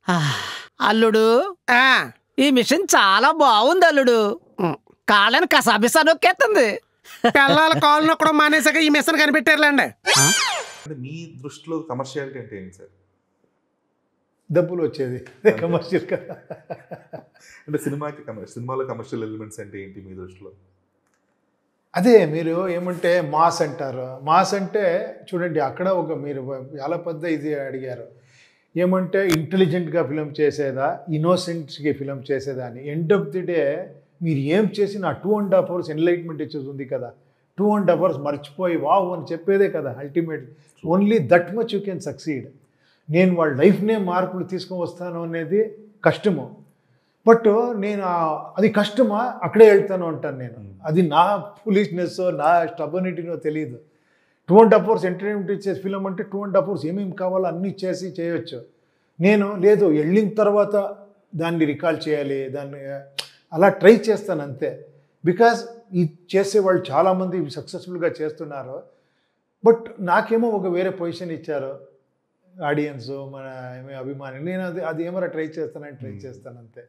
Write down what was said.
ఆ, అల్లుడు ఆ, ఈ మిషన్ చాలా బాగుంది అల్లుడు. ఉమ్. కాళ్ళని కసాబిసా నొక్కేస్తుంది. పిల్లల కాళ్ళు నొక్కడం మానేసాక ఈ మిషన్ కనిపెట్టారులేండి. అంటే మీ దృష్టిలో కమర్షియాలిటీ అంటే ఏంటి సార్? డబ్బులు వచ్చేది కమర్షియల్ కదా. అంటే సినిమాలో కమర్షియల్ ఎలిమెంట్స్ అంటే ఏంటి మీ దృష్టిలో? అదే మీరు ఏమంటే మాస్ అంటారు. మాస్ అంటే చూడండి అక్కడ ఒక మీరు చాలా పెద్ద ఇది అడిగారు. ఏమంటే ఇంటెలిజెంట్గా ఫిలిం చేసేదా, ఇన్నోసెంట్స్కి ఫిలిం చేసేదా అని. ఎండ్ ఆఫ్ ది డే మీరు ఏం చేసినా 2.5 hours ఎన్లైట్మెంట్ ఇచ్చేది ఉంది కదా. 2.5 hours మర్చిపోయి వావ్ అని చెప్పేదే కదా ultimate. Only that much you can succeed. నేను వాళ్ళ లైఫ్నే మార్పులు తీసుకొని వస్తాను అనేది కష్టము. బట్ నేను అది కష్టమా అక్కడే వెళ్తాను అంటాను నేను. అది నా ఫులిష్నెస్ నా స్టబర్నిటీనో తెలియదు. 2.5 hours ఎంటర్టైన్మెంట్ ఇచ్చే ఫిలిం అంటే 2.5 hours ఏమేమి కావాలో అన్నీ చేసి చేయొచ్చు. నేను లేదు వెళ్ళిన తర్వాత దాన్ని రికాల్ చేయాలి, దాన్ని అలా ట్రై చేస్తాను అంతే. బికాజ్ ఈ చేసేవాళ్ళు చాలామంది సక్సెస్ఫుల్గా చేస్తున్నారు. బట్ నాకేమో ఒక వేరే పొజిషన్ ఇచ్చారు ఆడియన్స్, మన అభిమాని. నేను అది ఏమైనా ట్రై చేస్తానని ట్రై చేస్తాను అంతే.